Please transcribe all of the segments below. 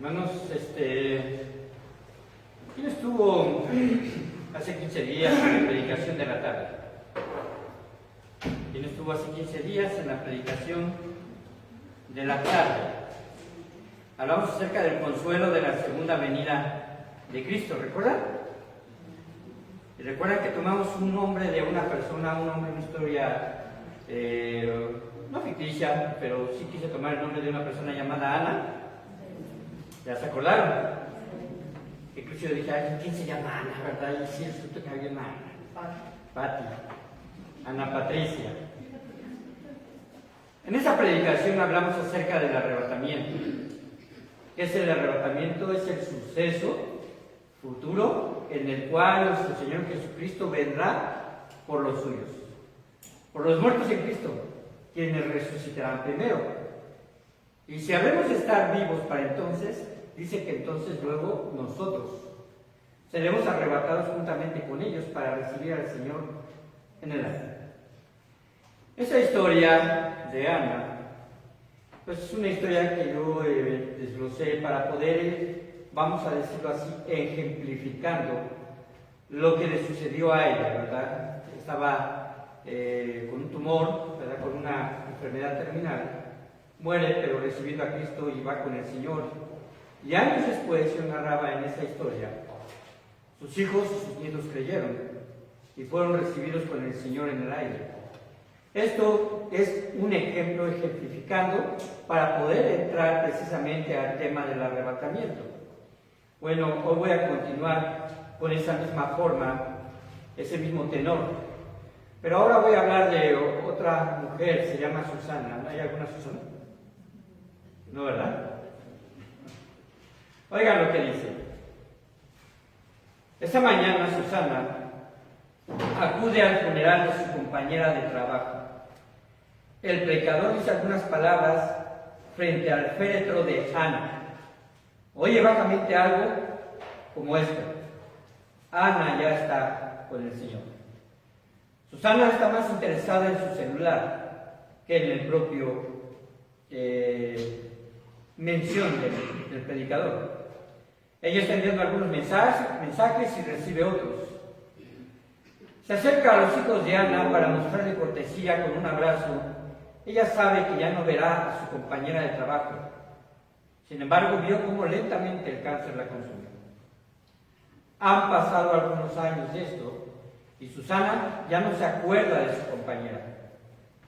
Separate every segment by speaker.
Speaker 1: Hermanos, ¿quién estuvo hace 15 días en la predicación de la tarde? ¿Quién estuvo hace 15 días en la predicación de la tarde? Hablamos acerca del consuelo de la segunda venida de Cristo, ¿recuerdan? Y recuerdan que tomamos un nombre de una persona, un nombre, una historia no ficticia, pero sí quise tomar el nombre de una persona llamada Ana. ¿Ya se acordaron? Incluso yo dije, ay, ¿quién se llama Ana, verdad? Y sí, resulta que había una Ana. Pati. Ana Patricia. En esa predicación hablamos acerca del arrebatamiento. ¿Qué es el arrebatamiento? Es el suceso futuro en el cual nuestro Señor Jesucristo vendrá por los suyos, por los muertos en Cristo, quienes resucitarán primero. Y si habremos de estar vivos para entonces, dice que entonces luego nosotros seremos arrebatados juntamente con ellos para recibir al Señor en el aire. Esa historia de Ana, pues es una historia que yo desglosé para poder, vamos a decirlo así, ejemplificando lo que le sucedió a ella, ¿verdad? Estaba con un tumor, ¿verdad? Con una enfermedad terminal, muere, pero recibiendo a Cristo y va con el Señor. Y años después se narraba en esa historia, sus hijos y sus nietos creyeron y fueron recibidos con el Señor en el aire. Esto es un ejemplo ejemplificando para poder entrar precisamente al tema del arrebatamiento. Bueno, hoy voy a continuar con esa misma forma, ese mismo tenor. Pero ahora voy a hablar de otra mujer, se llama Susana. ¿Hay alguna Susana? ¿No, verdad? Oigan lo que dice. Esta mañana Susana acude al funeral de su compañera de trabajo. El predicador dice algunas palabras frente al féretro de Ana. Oye bajamente algo como esto. Ana ya está con el Señor. Susana está más interesada en su celular que en el propio mención del predicador. Ella está enviando algunos mensajes y recibe otros. Se acerca a los hijos de Ana para mostrarle cortesía con un abrazo. Ella sabe que ya no verá a su compañera de trabajo. Sin embargo, vio cómo lentamente el cáncer la consumió. Han pasado algunos años de esto y Susana ya no se acuerda de su compañera.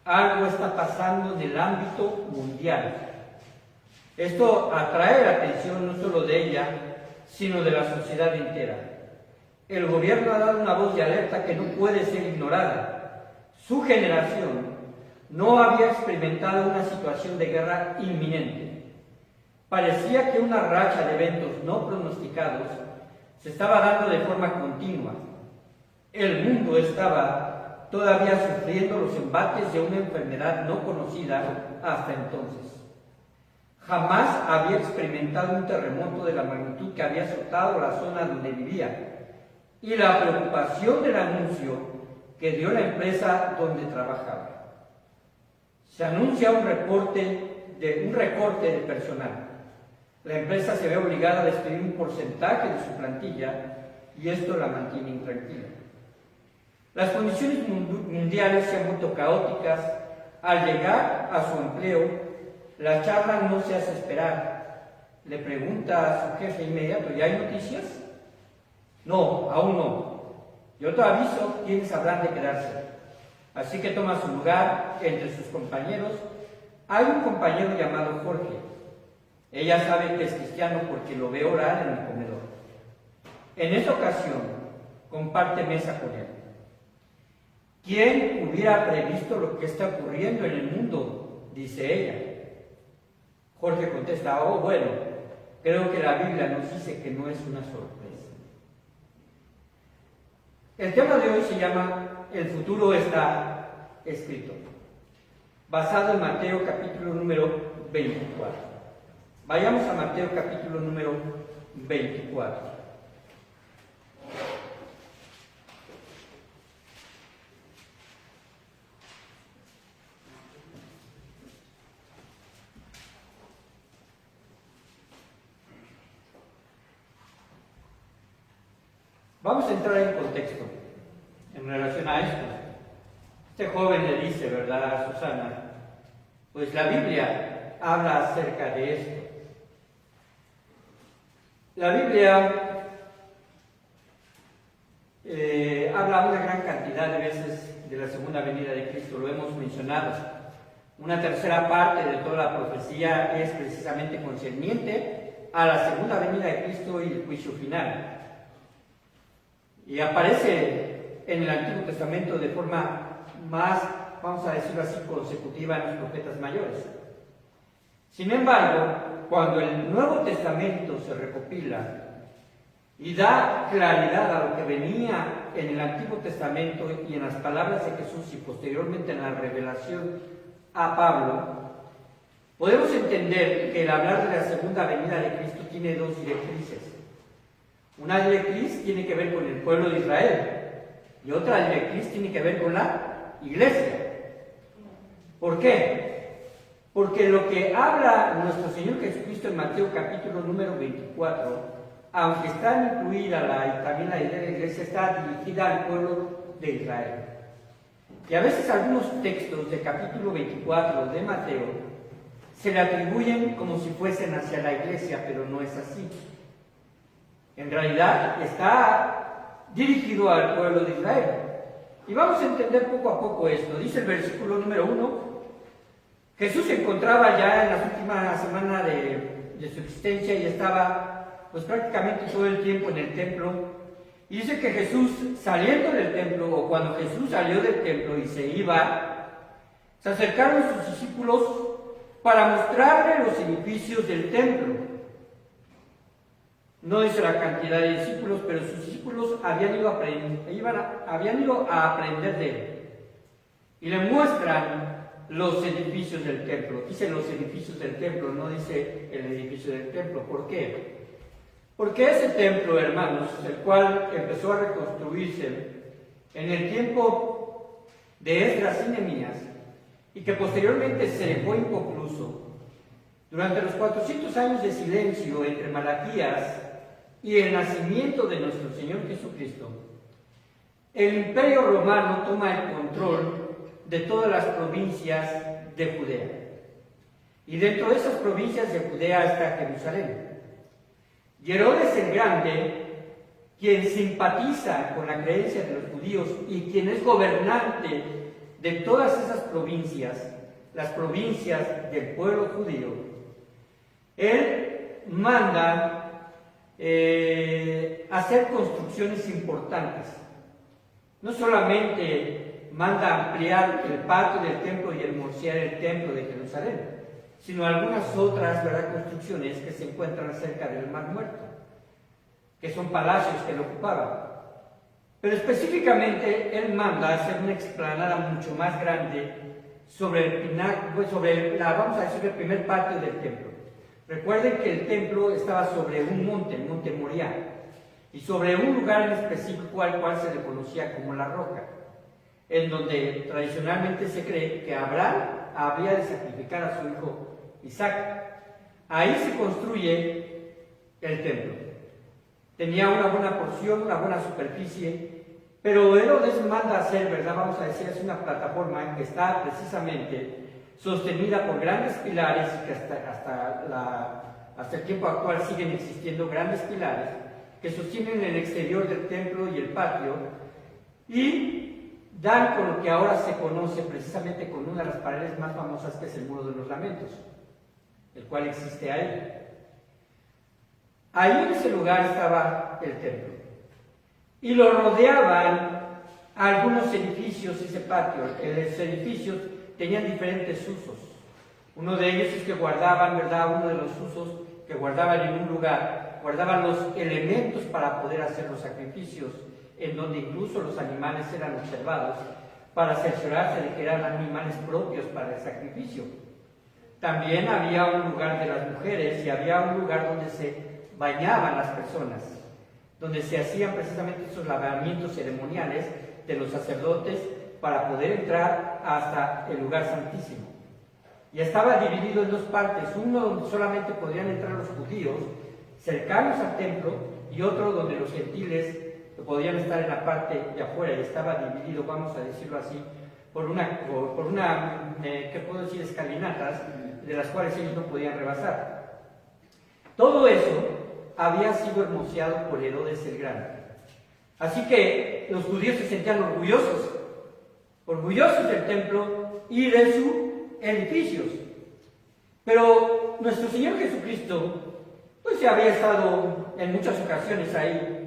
Speaker 1: Algo está pasando en el ámbito mundial. Esto atrae la atención no solo de ella, sino de la sociedad entera. El gobierno ha dado una voz de alerta que no puede ser ignorada. Su generación no había experimentado una situación de guerra inminente. Parecía que una racha de eventos no pronosticados se estaba dando de forma continua. El mundo estaba todavía sufriendo los embates de una enfermedad no conocida hasta entonces. Jamás había experimentado un terremoto de la magnitud que había azotado la zona donde vivía y la preocupación del anuncio que dio la empresa donde trabajaba. Se anuncia un recorte de personal. La empresa se ve obligada a despedir un porcentaje de su plantilla y esto la mantiene intranquila. Las condiciones mundiales se han vuelto caóticas. Al llegar a su empleo, la charla no se hace esperar. Le pregunta a su jefe inmediato, ¿ya hay noticias? No, aún no. Yo te aviso quiénes habrán de quedarse. Así que toma su lugar entre sus compañeros. Hay un compañero llamado Jorge. Ella sabe que es cristiano porque lo ve orar en el comedor. En esta ocasión, comparte mesa con él. ¿Quién hubiera previsto lo que está ocurriendo en el mundo?, dice ella. Jorge contesta, oh, bueno, creo que la Biblia nos dice que no es una sorpresa. El tema de hoy se llama El futuro está escrito, basado en Mateo capítulo número 24. Vayamos a Mateo capítulo número 24. Vamos a entrar en contexto en relación a esto. Este joven le dice, ¿verdad?, a Susana, pues la Biblia habla acerca de esto. La Biblia habla una gran cantidad de veces de la segunda venida de Cristo, lo hemos mencionado. Una tercera parte de toda la profecía es precisamente concerniente a la segunda venida de Cristo y el juicio final. Y aparece en el Antiguo Testamento de forma más, vamos a decirlo así, consecutiva en los profetas mayores. Sin embargo, cuando el Nuevo Testamento se recopila y da claridad a lo que venía en el Antiguo Testamento y en las palabras de Jesús y posteriormente en la revelación a Pablo, podemos entender que el hablar de la segunda venida de Cristo tiene dos directrices. Una directriz tiene que ver con el pueblo de Israel y otra directriz tiene que ver con la iglesia. ¿Por qué? Porque lo que habla nuestro Señor Jesucristo en Mateo capítulo número 24, aunque está incluida también la idea de la iglesia, está dirigida al pueblo de Israel. Y a veces algunos textos del capítulo 24 de Mateo se le atribuyen como si fuesen hacia la iglesia, pero no es así. En realidad está dirigido al pueblo de Israel. Y vamos a entender poco a poco esto. Dice el versículo número 1, Jesús se encontraba ya en la última semana de su existencia y estaba pues prácticamente todo el tiempo en el templo. Y dice que Jesús, saliendo del templo, o cuando Jesús salió del templo y se iba, se acercaron sus discípulos para mostrarle los edificios del templo. No dice la cantidad de discípulos, pero sus discípulos habían ido a aprender de él. Y le muestran los edificios del templo. Dice los edificios del templo, no dice el edificio del templo. ¿Por qué? Porque ese templo, hermanos, el cual empezó a reconstruirse en el tiempo de Esdras y Nehemías, y que posteriormente se dejó inconcluso, durante los 400 años de silencio entre Malaquías y el nacimiento de nuestro Señor Jesucristo, el Imperio Romano toma el control de todas las provincias de Judea. Y dentro de esas provincias de Judea está Jerusalén. Y Herodes el Grande, quien simpatiza con la creencia de los judíos y quien es gobernante de todas esas provincias, las provincias del pueblo judío, él manda hacer construcciones importantes. No solamente manda ampliar el patio del templo y hermosear el templo de Jerusalén, sino algunas otras, ¿verdad?, construcciones que se encuentran cerca del Mar Muerto, que son palacios que lo ocupaban. Pero específicamente él manda hacer una explanada mucho más grande sobre el pináculo, vamos a decir, el primer patio del templo. Recuerden que el templo estaba sobre un monte, el monte Moriah, y sobre un lugar en específico al cual se le conocía como la Roca, en donde tradicionalmente se cree que Abraham habría de sacrificar a su hijo Isaac. Ahí se construye el templo. Tenía una buena porción, una buena superficie, pero Herodes manda hacer, ¿verdad?, vamos a decir, es una plataforma que está precisamente sostenida por grandes pilares y que hasta el tiempo actual siguen existiendo grandes pilares que sostienen el exterior del templo y el patio y dan con lo que ahora se conoce precisamente con una de las paredes más famosas, que es el Muro de los Lamentos, el cual existe ahí. Ahí en ese lugar estaba el templo y lo rodeaban algunos edificios, ese patio. Los edificios tenían diferentes usos. Uno de ellos es que guardaban, ¿verdad?, uno de los usos que guardaban en un lugar, guardaban los elementos para poder hacer los sacrificios, en donde incluso los animales eran observados para cerciorarse de que eran animales propios para el sacrificio. También había un lugar de las mujeres y había un lugar donde se bañaban las personas, donde se hacían precisamente esos lavamientos ceremoniales de los sacerdotes para poder entrar hasta el lugar santísimo. Y estaba dividido en dos partes, uno donde solamente podrían entrar los judíos cercanos al templo y otro donde los gentiles que podían estar en la parte de afuera y estaba dividido, vamos a decirlo así, por una ¿qué puedo decir?, escalinatas, de las cuales ellos no podían rebasar. Todo eso había sido hermoseado por Herodes el Grande. Así que los judíos se sentían orgullosos del templo y de sus edificios. Pero nuestro Señor Jesucristo, pues ya había estado en muchas ocasiones ahí.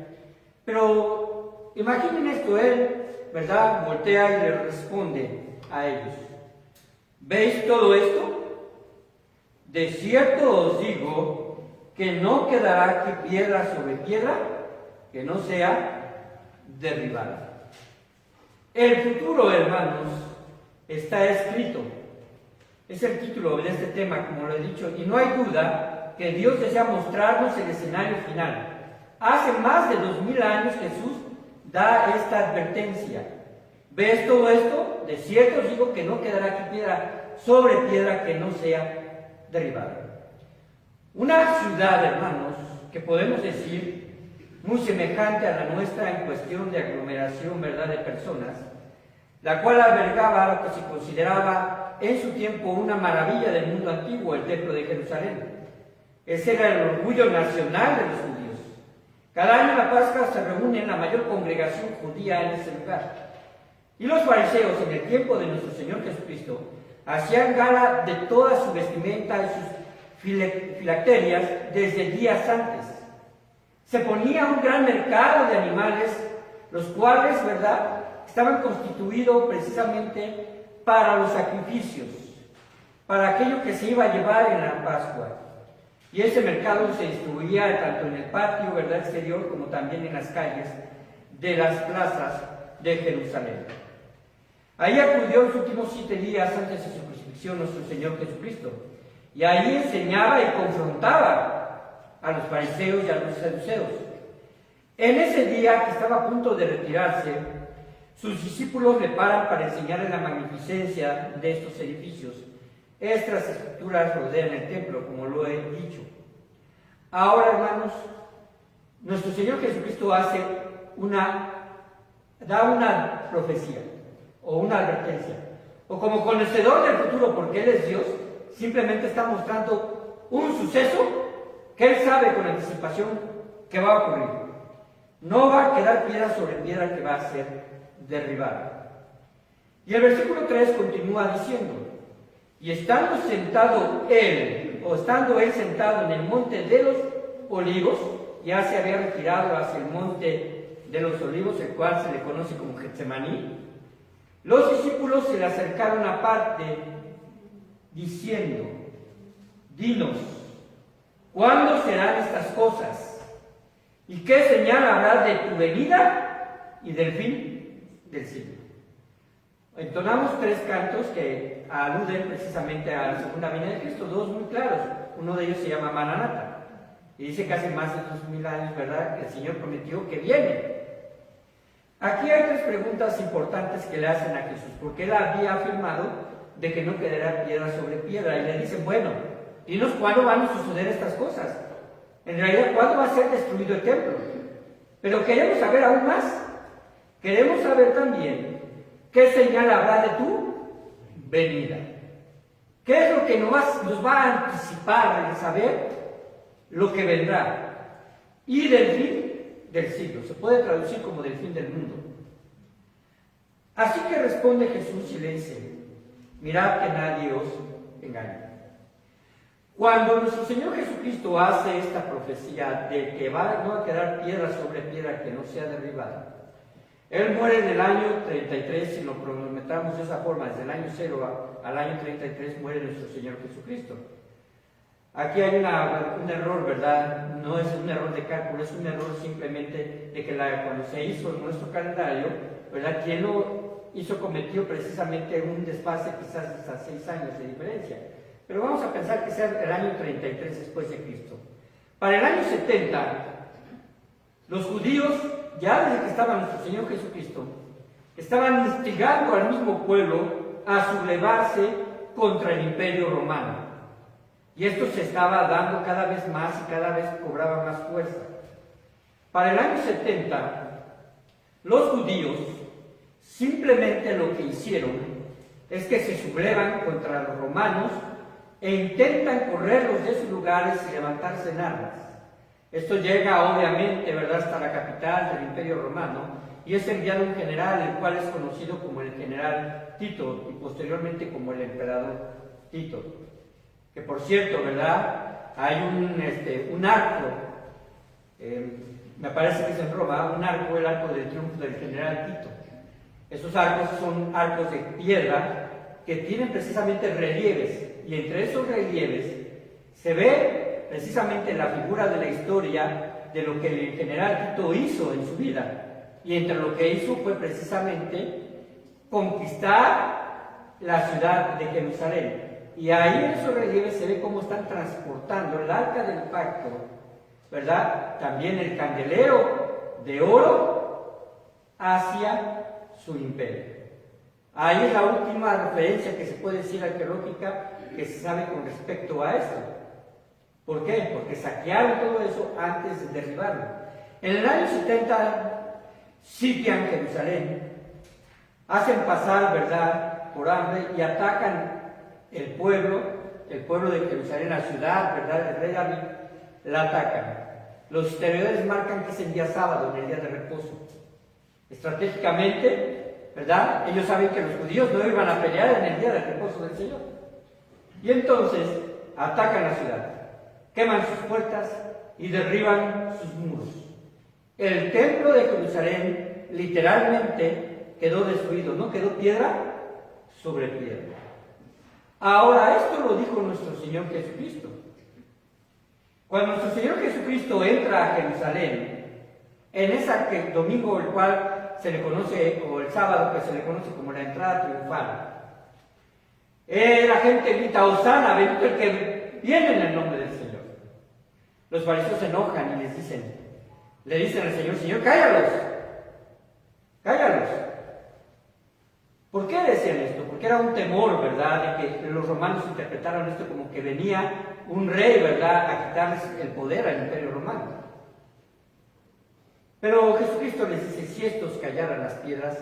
Speaker 1: Pero imaginen esto, Él, ¿verdad?, voltea y le responde a ellos: ¿veis todo esto? De cierto os digo que no quedará aquí piedra sobre piedra que no sea derribada. El futuro, hermanos, está escrito. Es el título de este tema, como lo he dicho, y no hay duda que Dios desea mostrarnos el escenario final. Hace más de 2000 años Jesús da esta advertencia: ¿ves todo esto? De cierto os digo que no quedará aquí piedra sobre piedra que no sea derribada. Una ciudad, hermanos, que podemos decir muy semejante a la nuestra en cuestión de aglomeración, ¿verdad?, de personas, la cual albergaba lo que se consideraba en su tiempo una maravilla del mundo antiguo, el templo de Jerusalén. Ese era el orgullo nacional de los judíos. Cada año en la Pascua se reúne la mayor congregación judía en ese lugar. Y los fariseos, en el tiempo de nuestro Señor Jesucristo, hacían gala de toda su vestimenta y sus filacterias desde días antes. Se ponía un gran mercado de animales, los cuales, ¿verdad?, estaban constituidos precisamente para los sacrificios, para aquello que se iba a llevar en la Pascua. Y ese mercado se distribuía tanto en el patio, ¿verdad?, exterior, como también en las calles de las plazas de Jerusalén. Ahí acudió los últimos 7 días antes de su crucifixión nuestro Señor Jesucristo, y ahí enseñaba y confrontaba a los fariseos y a los saduceos. En ese día que estaba a punto de retirarse, sus discípulos le paran para enseñarle la magnificencia de estos edificios. Estas estructuras rodean el templo, como lo he dicho. Ahora, hermanos, nuestro Señor Jesucristo da una profecía o una advertencia, o como conocedor del futuro, porque Él es Dios, simplemente está mostrando un suceso que Él sabe con anticipación que va a ocurrir. No va a quedar piedra sobre piedra que va a ser derribada. Y el versículo 3 continúa diciendo: y estando él sentado en el monte de los olivos, ya se había retirado hacia el monte de los olivos, el cual se le conoce como Getsemaní, los discípulos se le acercaron aparte diciendo: dinos, ¿cuándo serán estas cosas? ¿Y qué señal habrá de tu venida y del fin del siglo? Entonamos 3 cantos que aluden precisamente a la segunda venida de Cristo, 2 muy claros. Uno de ellos se llama Maranata, y dice que hace más de 2000 años, ¿verdad?, que el Señor prometió que viene. Aquí hay 3 preguntas importantes que le hacen a Jesús, porque Él había afirmado de que no quedará piedra sobre piedra, y le dicen: bueno, dinos cuándo van a suceder estas cosas. En realidad, ¿cuándo va a ser destruido el templo? Pero queremos saber aún más. Queremos saber también qué señal habrá de tu venida. ¿Qué es lo que nos va a anticipar el saber lo que vendrá? Y del fin del siglo. Se puede traducir como del fin del mundo. Así que responde Jesús y le dice: mirad que nadie os engañe. Cuando nuestro Señor Jesucristo hace esta profecía de que no va a quedar piedra sobre piedra que no sea derribada, Él muere en el año 33, si lo cronometramos de esa forma, desde el año 0 al año 33 muere nuestro Señor Jesucristo. Aquí hay un error, ¿verdad? No es un error de cálculo, es un error simplemente de que cuando se hizo nuestro calendario, ¿verdad?, quien lo hizo cometió precisamente un desfase quizás de hasta 6 años de diferencia. Pero vamos a pensar que sea el año 33 después de Cristo. Para el año 70, los judíos, ya desde que estaba nuestro Señor Jesucristo, estaban instigando al mismo pueblo a sublevarse contra el Imperio Romano. Y esto se estaba dando cada vez más y cada vez cobraba más fuerza. Para el año 70, Los judíos simplemente lo que hicieron es que se sublevan contra los romanos e intentan correrlos de sus lugares y levantarse en armas. Esto llega obviamente, ¿verdad?, hasta la capital del Imperio Romano y es enviado un general, el cual es conocido como el general Tito y posteriormente como el emperador Tito. Que por cierto, ¿verdad?, hay un arco, me parece que es en Roma, un arco, el arco del triunfo del general Tito. Esos arcos son arcos de piedra que tienen precisamente relieves, y entre esos relieves se ve precisamente la figura de la historia de lo que el general Tito hizo en su vida, y entre lo que hizo fue precisamente conquistar la ciudad de Jerusalén. Y ahí en esos relieves se ve cómo están transportando el arca del pacto, ¿verdad?, también el candelero de oro hacia su imperio. Ahí es la última referencia que se puede decir arqueológica que se sabe con respecto a esto. ¿Por qué? Porque saquearon todo eso antes de derribarlo. En el año 70 sitian Jerusalén, hacen pasar, ¿verdad?, por hambre y atacan el pueblo de Jerusalén, la ciudad, ¿verdad?, el rey David, la atacan. Los historiadores marcan que es el día sábado, en el día de reposo. Estratégicamente, ¿verdad?, ellos saben que los judíos no iban a pelear en el día de reposo del Señor. Y entonces atacan la ciudad, queman sus puertas y derriban sus muros. El templo de Jerusalén literalmente quedó destruido, no quedó piedra sobre piedra. Ahora, esto lo dijo nuestro Señor Jesucristo. Cuando nuestro Señor Jesucristo entra a Jerusalén, en ese domingo, el cual se le conoce, o el sábado que se le conoce como la entrada triunfal, la gente grita: Hosana, bendito el que viene en el nombre del Señor. Los fariseos se enojan y le dicen al Señor: Señor, cállalos, cállalos. ¿Por qué decían esto? Porque era un temor, ¿verdad?, de que los romanos interpretaran esto como que venía un rey, ¿verdad?, a quitarles el poder al Imperio Romano. Pero Jesucristo les dice: si estos callaran las piedras,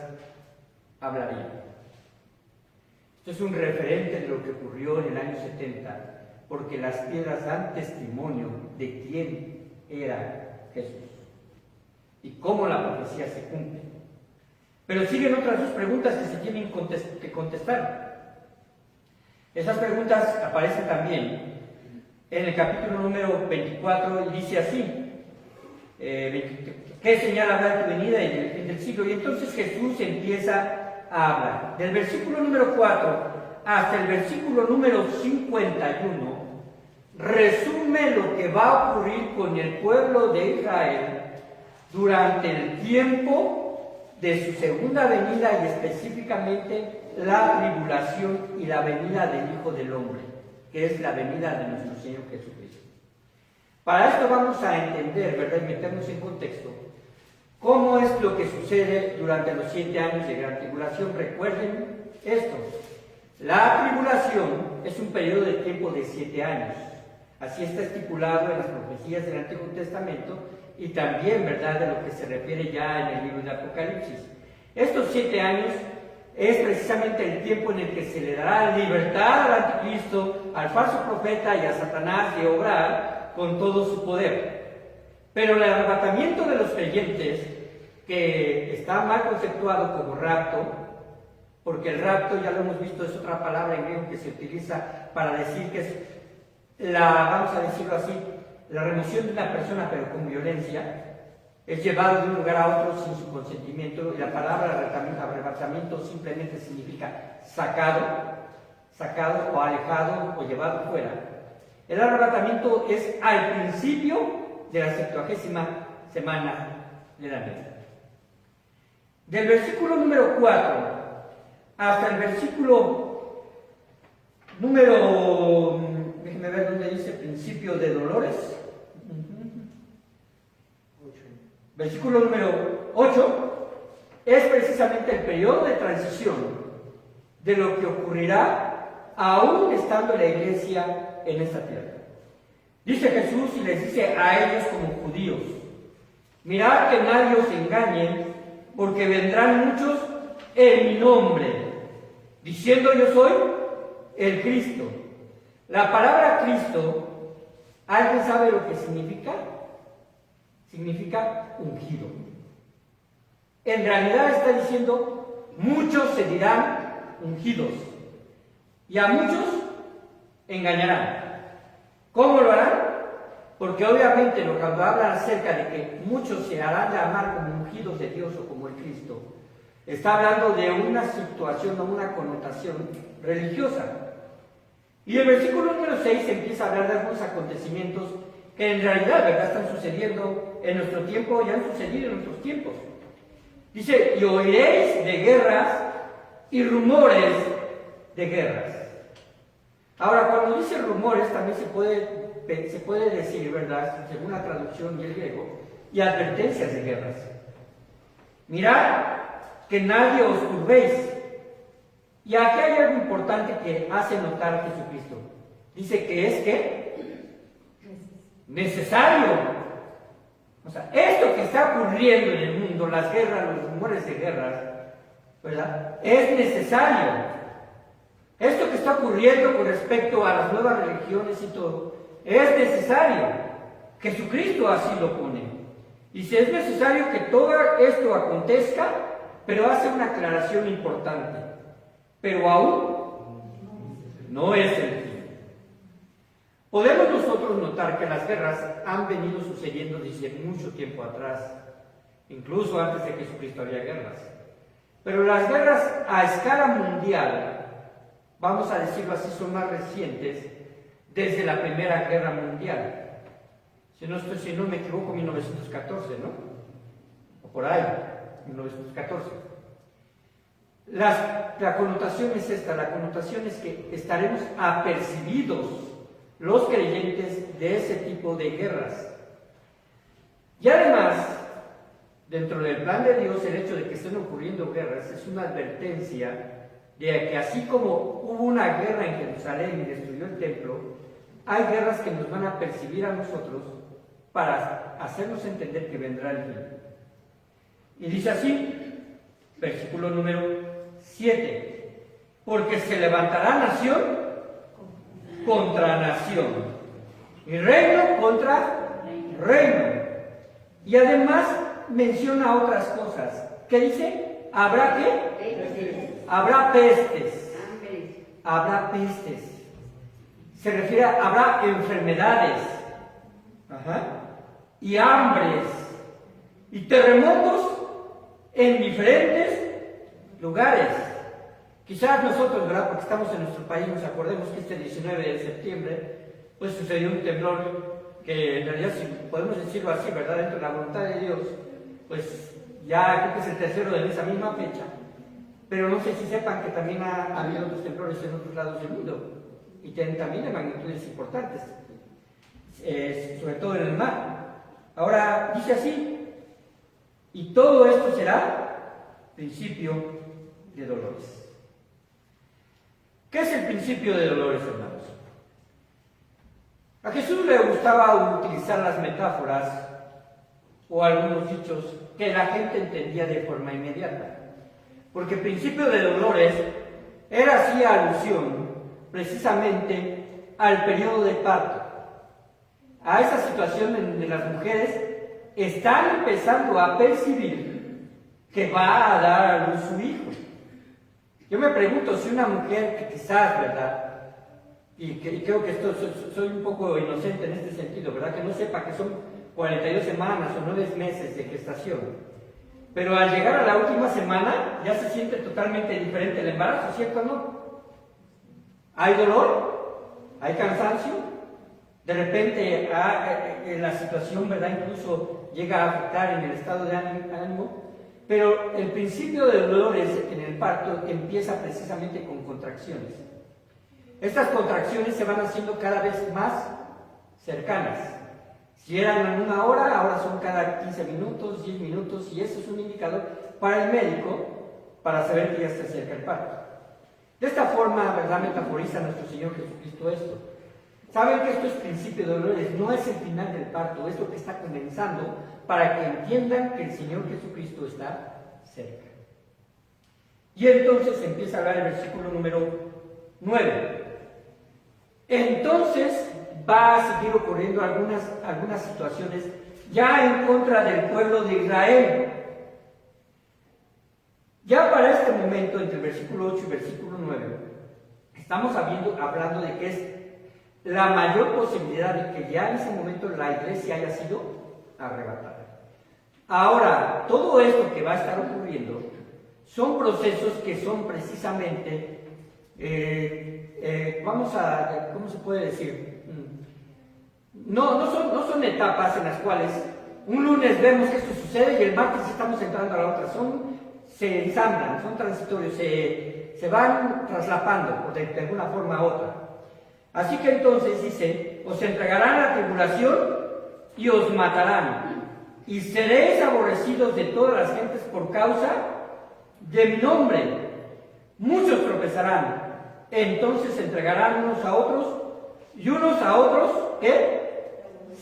Speaker 1: hablarían. Esto es un referente de lo que ocurrió en el año 70, porque las piedras dan testimonio de quién era Jesús y cómo la profecía se cumple. Pero siguen otras dos preguntas que se tienen que contestar. Esas preguntas aparecen también en el capítulo número 24 y dice así: ¿qué señal habrá tu venida en el fin del siglo? Y entonces Jesús empieza a hablar. Del versículo número 4 hasta el versículo número 51, resume lo que va a ocurrir con el pueblo de Israel durante el tiempo de su segunda venida y específicamente la tribulación y la venida del Hijo del Hombre, que es la venida de nuestro Señor Jesucristo. Para esto vamos a entender, ¿verdad?, y meternos en contexto, cómo es lo que sucede durante los 7 años de gran tribulación. Recuerden esto: la tribulación es un periodo de tiempo de 7 años. Así está estipulado en las profecías del Antiguo Testamento y también, ¿verdad?, de lo que se refiere ya en el libro de Apocalipsis. Estos 7 años es precisamente el tiempo en el que se le dará libertad al anticristo, al falso profeta y a Satanás de obrar con todo su poder. Pero el arrebatamiento de los creyentes, que está mal conceptuado como rapto, porque el rapto, ya lo hemos visto, es otra palabra en griego que se utiliza para decir que es vamos a decirlo así, la remoción de una persona pero con violencia, es llevado de un lugar a otro sin su consentimiento, y la palabra arrebatamiento simplemente significa sacado o alejado o llevado fuera. El arrebatamiento es al principio de la 70ª semana de la Biblia. Del versículo número 4 hasta el versículo número, déjenme ver dónde dice principio de dolores. Versículo número 8 es precisamente el periodo de transición de lo que ocurrirá aún estando la iglesia en esta tierra. Dice Jesús y les dice a ellos como judíos: mirad que nadie os engañe porque vendrán muchos en mi nombre, diciendo yo soy el Cristo. La palabra Cristo, ¿alguien sabe lo que significa? Significa ungido. En realidad está diciendo, muchos se dirán ungidos, y a muchos engañarán. ¿Cómo lo harán? Porque obviamente cuando habla acerca de que muchos se harán llamar como ungidos de Dios o como el Cristo, está hablando de una situación o una connotación religiosa. Y el versículo número 6 empieza a hablar de algunos acontecimientos que en realidad, ¿verdad?, están sucediendo en nuestro tiempo y han sucedido en nuestros tiempos. Dice, y oiréis de guerras y rumores de guerras. Ahora, cuando dice rumores, también se puede decir, ¿verdad?, según la traducción y el griego, y advertencias de guerras. Mirad que nadie os turbéis. Y aquí hay algo importante que hace notar Jesucristo. Dice que es ¿qué? Necesario. O sea, esto que está ocurriendo en el mundo, las guerras, los rumores de guerras, ¿verdad?, es necesario. Esto que está ocurriendo con respecto a las nuevas religiones y todo, es necesario. Jesucristo así lo pone. Dice, es necesario que todo esto acontezca, pero hace una aclaración importante. Pero aún no es el fin. Podemos nosotros notar que las guerras han venido sucediendo desde mucho tiempo atrás, incluso antes de Jesucristo había guerras. Pero las guerras a escala mundial, vamos a decirlo así, son más recientes desde la Primera Guerra Mundial. Si no me equivoco, 1914, ¿no? O por ahí, 1914. La connotación es esta, la connotación es que estaremos apercibidos los creyentes de ese tipo de guerras. Y además, dentro del plan de Dios, el hecho de que estén ocurriendo guerras es una advertencia de que así como hubo una guerra en Jerusalén y destruyó el templo, hay guerras que nos van a percibir a nosotros para hacernos entender que vendrá el fin. Y dice así, versículo número 7, porque se levantará nación contra nación y reino contra reino. Y además menciona otras cosas. ¿Qué dice? ¿Habrá qué? Habrá pestes. Habrá pestes. Se refiere a habrá enfermedades. Y hambres. Y terremotos en diferentes lugares. Quizás nosotros, ¿verdad?, porque estamos en nuestro país, nos acordemos que este 19 de septiembre, pues sucedió un temblor que en realidad, si podemos decirlo así, ¿verdad?, dentro de la voluntad de Dios, pues ya creo que es el tercero de esa misma fecha. Pero no sé si sepan que también ha habido otros temblores en otros lados del mundo y tienen también de magnitudes importantes, sobre todo en el mar. Ahora dice así, y todo esto será principio de dolores. ¿Qué es el principio de dolores, hermanos? A Jesús le gustaba utilizar las metáforas o algunos dichos que la gente entendía de forma inmediata. Porque el principio de dolores era así alusión precisamente al periodo de parto, a esa situación en donde las mujeres están empezando a percibir que va a dar a luz su hijo. Yo me pregunto si una mujer que quizás, ¿verdad?, y creo que soy un poco inocente en este sentido, ¿verdad?, que no sepa que son 42 semanas o 9 meses de gestación, pero al llegar a la última semana ya se siente totalmente diferente el embarazo, ¿cierto o no? Hay dolor, hay cansancio, de repente la situación, ¿verdad?, incluso llega a afectar en el estado de ánimo, pero el principio de dolores en el parto empieza precisamente con contracciones. Estas contracciones se van haciendo cada vez más cercanas. Si eran en 1 hora, ahora son cada 15 minutos, 10 minutos, y eso es un indicador para el médico para saber que ya se acerca el parto. De esta forma, ¿verdad?, metaforiza nuestro Señor Jesucristo esto. Saben que esto es principio de dolores, no es el final del parto, es lo que está comenzando para que entiendan que el Señor Jesucristo está cerca. Y entonces empieza a hablar el versículo número 9. Entonces va a seguir ocurriendo algunas situaciones ya en contra del pueblo de Israel. Ya para este momento, entre el versículo 8 y el versículo 9, estamos hablando de que es la mayor posibilidad de que ya en ese momento la iglesia haya sido arrebatada. Ahora, todo esto que va a estar ocurriendo son procesos que son precisamente, ¿cómo se puede decir? No son etapas en las cuales un lunes vemos que esto sucede y el martes estamos entrando a la otra. Se ensamblan, son transitorios, se van traslapando de alguna forma u otra. Así que entonces dice, os entregarán a la tribulación y os matarán, y seréis aborrecidos de todas las gentes por causa de mi nombre. Muchos tropezarán, entonces se entregarán unos a otros, y unos a otros, ¿qué?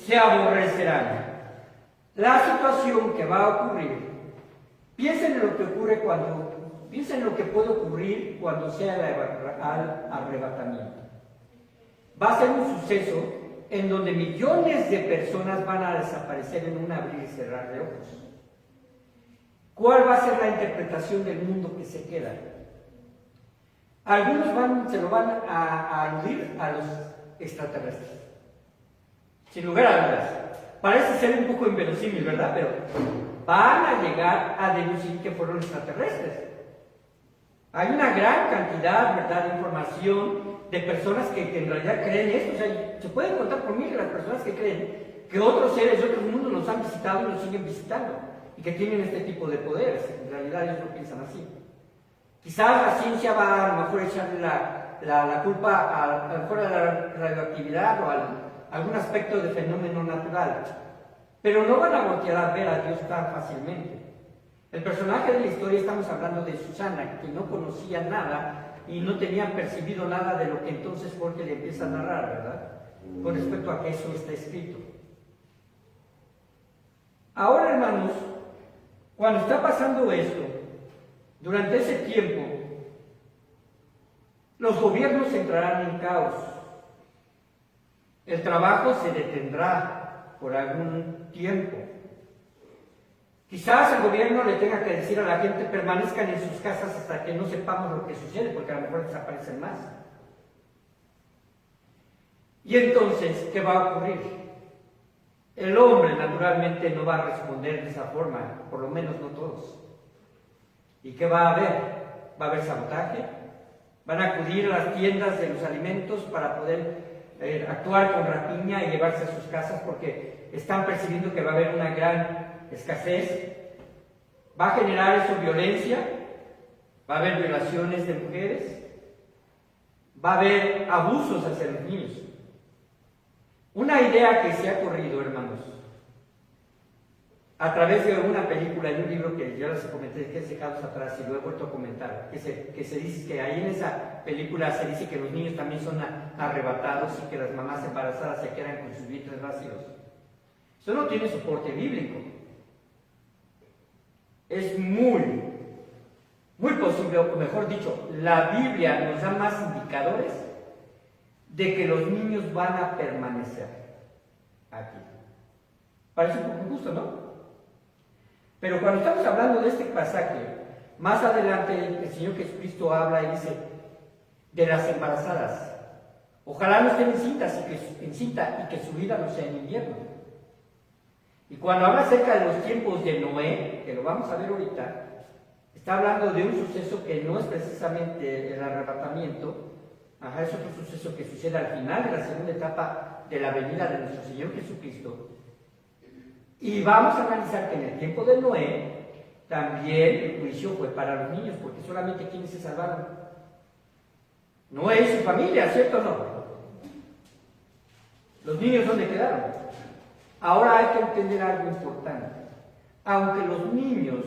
Speaker 1: Se aborrecerán. La situación que va a ocurrir, piensen en lo que puede ocurrir cuando sea el arrebatamiento. Va a ser un suceso en donde millones de personas van a desaparecer en un abrir y cerrar de ojos. ¿Cuál va a ser la interpretación del mundo que se queda? Algunos se lo van a aludir a los extraterrestres. Sin lugar a dudas. Parece ser un poco inverosímil, ¿verdad? Pero van a llegar a deducir que fueron extraterrestres. Hay una gran cantidad, ¿verdad?, de información de personas que en realidad creen esto. O sea, se pueden contar por miles las personas que creen que otros seres de otros mundos nos han visitado y nos siguen visitando y que tienen este tipo de poderes. En realidad ellos no piensan así. Quizás la ciencia va a lo mejor echarle la culpa a lo mejor a la radioactividad o a algún aspecto de fenómeno natural, pero no van a voltear a ver a Dios tan fácilmente. El personaje de la historia, estamos hablando de Susana, que no conocía nada y no tenía percibido nada de lo que entonces Jorge le empieza a narrar, ¿verdad?, con respecto a que eso está escrito. Ahora, hermanos, cuando está pasando esto, durante ese tiempo, los gobiernos entrarán en caos. El trabajo se detendrá por algún tiempo. Quizás el gobierno le tenga que decir a la gente: permanezcan en sus casas hasta que no sepamos lo que sucede, porque a lo mejor desaparecen más. Y entonces, ¿qué va a ocurrir? El hombre naturalmente no va a responder de esa forma, por lo menos no todos. ¿Y qué va a haber? Va a haber sabotaje, van a acudir a las tiendas de los alimentos para poder actuar con rapiña y llevarse a sus casas porque están percibiendo que va a haber una gran escasez. Va a generar eso violencia, va a haber violaciones de mujeres, va a haber abusos hacia los niños. Una idea que se ha corrido, hermanos, a través de una película, en un libro que yo les comenté que es dejados atrás y lo he vuelto a comentar, que se dice que ahí en esa película se dice que los niños también son arrebatados y que las mamás embarazadas se quedan con sus vientres vacíos. Eso no tiene soporte bíblico. Es muy posible, o mejor dicho, la Biblia nos da más indicadores de que los niños van a permanecer aquí. Parece un poco injusto, ¿no? Pero cuando estamos hablando de este pasaje, más adelante el Señor Jesucristo habla y dice de las embarazadas. Ojalá no estén encintas y que su vida no sea en invierno. Y cuando habla acerca de los tiempos de Noé, que lo vamos a ver ahorita, está hablando de un suceso que no es precisamente el arrebatamiento, es otro suceso que sucede al final de la segunda etapa de la venida de nuestro Señor Jesucristo. Y vamos a analizar que en el tiempo de Noé también el juicio fue para los niños, porque solamente quienes se salvaron. Noé y su familia, ¿cierto o no? Los niños, ¿dónde quedaron? Ahora hay que entender algo importante. Aunque los niños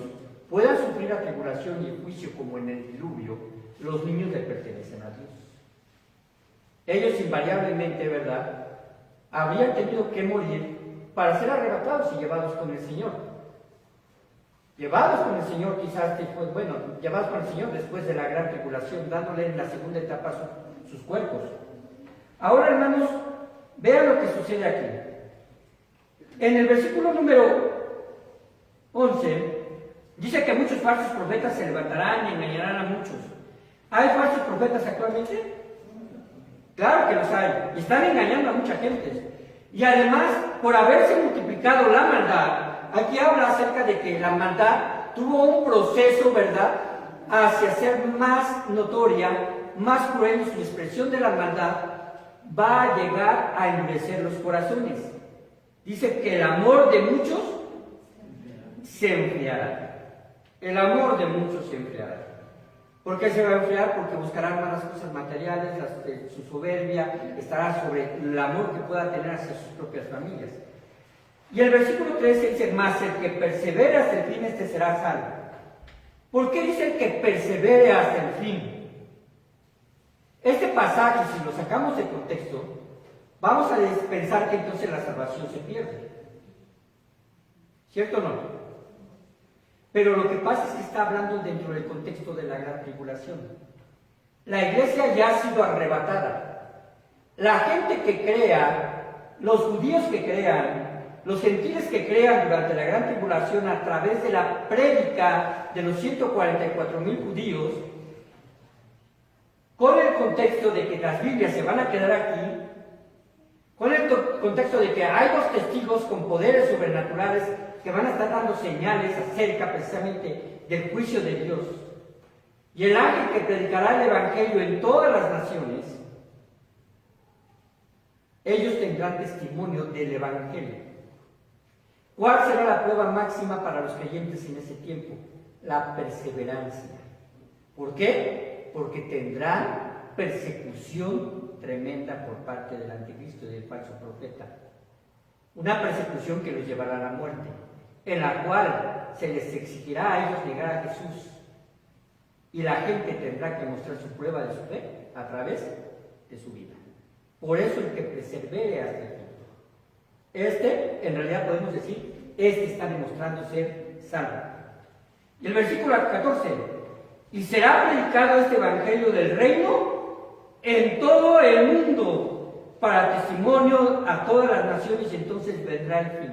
Speaker 1: puedan sufrir la tribulación y el juicio como en el diluvio, los niños le pertenecen a Dios. Ellos invariablemente, ¿verdad?, habrían tenido que morir para ser arrebatados y llevados con el Señor. llevados con el Señor quizás después, llevados con el Señor después de la gran tribulación, dándole en la segunda etapa sus cuerpos. Ahora, hermanos, vean lo que sucede aquí. En el versículo número 11, dice que muchos falsos profetas se levantarán y engañarán a muchos. ¿Hay falsos profetas actualmente? Claro que los hay, y están engañando a mucha gente. Y además, por haberse multiplicado la maldad, aquí habla acerca de que la maldad tuvo un proceso, ¿verdad?, hacia ser más notoria, más cruel, y su expresión de la maldad va a llegar a endurecer los corazones. Dice que el amor de muchos se enfriará. El amor de muchos se enfriará. ¿Por qué se va a enfriar? Porque buscarán más las cosas materiales, su soberbia estará sobre el amor que pueda tener hacia sus propias familias. Y el versículo 13 dice, más el que persevere hasta el fin, este será salvo. ¿Por qué dice el que persevere hasta el fin? Este pasaje, si lo sacamos de contexto, vamos a pensar que entonces la salvación se pierde. ¿Cierto o no? Pero lo que pasa es que está hablando dentro del contexto de la gran tribulación. La iglesia ya ha sido arrebatada. La gente que crea, los judíos que crean, los gentiles que crean durante la gran tribulación a través de la prédica de los 144,000 judíos, con el contexto de que las Biblias se van a quedar aquí, con el contexto de que hay dos testigos con poderes sobrenaturales que van a estar dando señales acerca precisamente del juicio de Dios, y el ángel que predicará el Evangelio en todas las naciones, ellos tendrán testimonio del Evangelio. ¿Cuál será la prueba máxima para los creyentes en ese tiempo? La perseverancia. ¿Por qué? Porque tendrán persecución tremenda por parte del anticristo y del falso profeta. Una persecución que los llevará a la muerte, en la cual se les exigirá a ellos llegar a Jesús. Y la gente tendrá que mostrar su prueba de su fe a través de su vida. Por eso el que persevere hasta el fin. En realidad podemos decir, está demostrando ser salvo. Y el versículo 14, y será predicado este evangelio del reino en todo el mundo para testimonio a todas las naciones, y entonces vendrá el fin.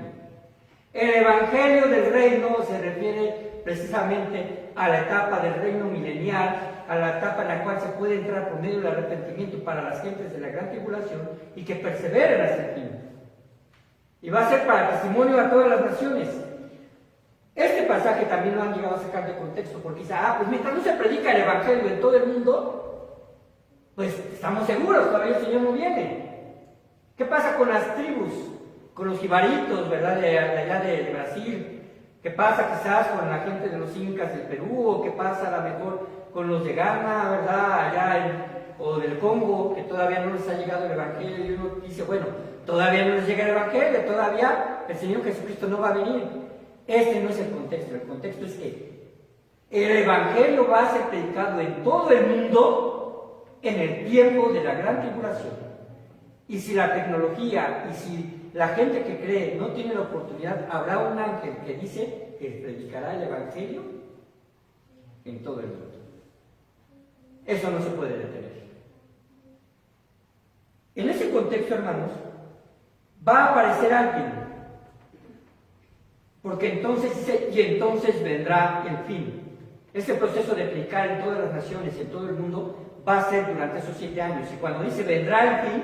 Speaker 1: El evangelio del reino se refiere precisamente a la etapa del reino milenial, a la etapa en la cual se puede entrar por medio del arrepentimiento para las gentes de la gran tribulación y que perseveren hasta el fin. Y va a ser para testimonio a todas las naciones. Este pasaje también lo han llegado a sacar de contexto, porque dice, pues mientras no se predica el evangelio en todo el mundo, pues estamos seguros, todavía el Señor no viene. ¿Qué pasa con las tribus? Con los jibaritos, ¿verdad? De allá de Brasil. ¿Qué pasa quizás con la gente de los incas del Perú? ¿O qué pasa a lo mejor con los de Ghana, ¿verdad? O del Congo, que todavía no les ha llegado el evangelio? Y uno dice, bueno, todavía no les llega el evangelio, todavía el Señor Jesucristo no va a venir. Este no es el contexto es que el evangelio va a ser predicado en todo el mundo en el tiempo de la gran tribulación. Y si la tecnología y si la gente que cree no tiene la oportunidad, habrá un ángel que dice que predicará el evangelio en todo el mundo. Eso no se puede detener. En ese contexto, hermanos, va a aparecer alguien, porque entonces dice, y entonces vendrá el fin. Ese proceso de predicar en todas las naciones, en todo el mundo, va a ser durante esos 7 años. Y cuando dice vendrá el fin,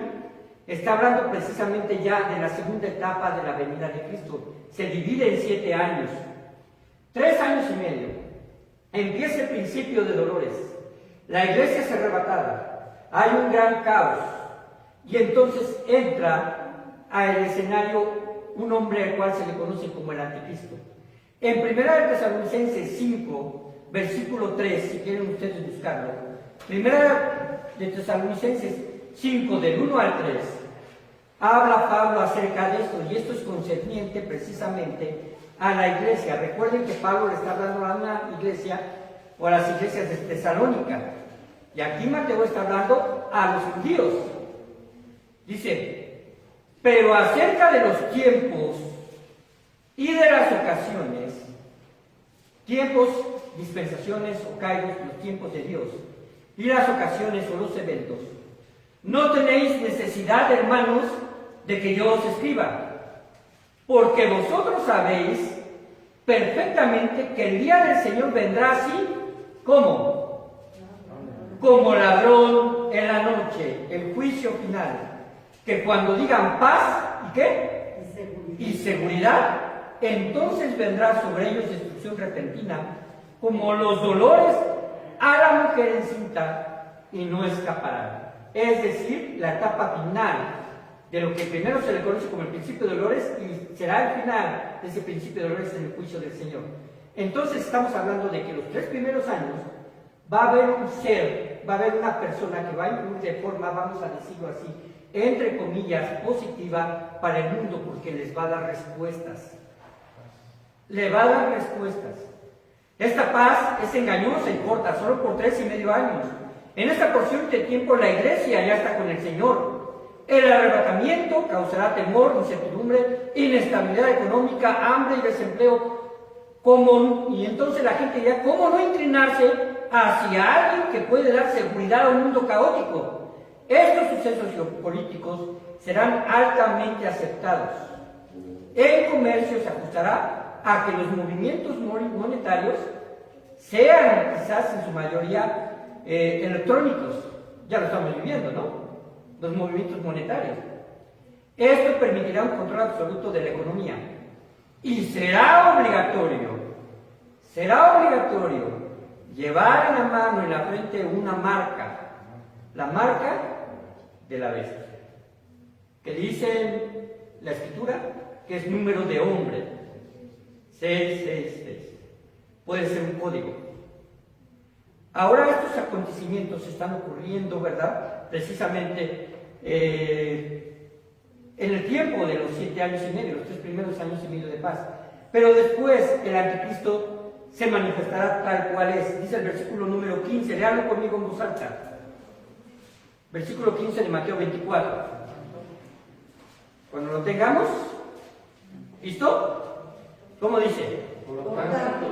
Speaker 1: está hablando precisamente ya de la segunda etapa de la venida de Cristo. Se divide en 7 años. 3 años y medio. Empieza el principio de dolores. La iglesia es arrebatada. Hay un gran caos. Y entonces entra al escenario un hombre al cual se le conoce como el anticristo. En 1 Tesalonicenses 5, versículo 3, si quieren ustedes buscarlo. 1 Tesalonicenses 5, del 1 al 3, habla Pablo acerca de esto, y esto es concerniente precisamente a la iglesia. Recuerden que Pablo le está hablando a una iglesia, o a las iglesias de Tesalónica, y aquí Mateo está hablando a los judíos. Dice, pero acerca de los tiempos y de las ocasiones, tiempos, dispensaciones o kairos, los tiempos de Dios, y las ocasiones o los eventos, no tenéis necesidad, hermanos, de que yo os escriba, porque vosotros sabéis perfectamente que el día del Señor vendrá así, ¿cómo? Como ladrón en la noche, el juicio final, que cuando digan paz, ¿y qué? Y seguridad, entonces vendrá sobre ellos destrucción repentina, como los dolores a la mujer encinta, y no escaparán. Es decir, la etapa final de lo que primero se le conoce como el principio de dolores y será el final de ese principio de dolores en el juicio del Señor. Entonces estamos hablando de que los 3 primeros años va a haber un ser, va a haber una persona que va a influir de forma, vamos a decirlo así, entre comillas, positiva para el mundo, porque les va a dar respuestas. Le va a dar respuestas. Esta paz es engañosa y corta, solo por 3,5 años. En esta porción de tiempo la iglesia ya está con el Señor. El arrebatamiento causará temor, incertidumbre, inestabilidad económica, hambre y desempleo. Y entonces la gente dirá, ¿cómo no inclinarse hacia alguien que puede dar seguridad a un mundo caótico? Estos sucesos geopolíticos serán altamente aceptados. El comercio se ajustará a que los movimientos monetarios sean quizás en su mayoría electrónicos. Ya lo estamos viviendo, ¿no? Los movimientos monetarios. Esto permitirá un control absoluto de la economía y será obligatorio llevar en la mano, en la frente, una marca, la marca de la bestia, que dice la escritura que es número de hombre, 666, puede ser un código. Ahora estos acontecimientos están ocurriendo, ¿verdad? Precisamente en el tiempo de los 7 años y medio, los 3 primeros años y medio de paz. Pero después el anticristo se manifestará tal cual es. Dice el versículo número 15, léalo conmigo en voz alta. Versículo 15 de Mateo 24. Cuando lo tengamos, ¿listo? ¿Cómo dice?
Speaker 2: Por lo tanto,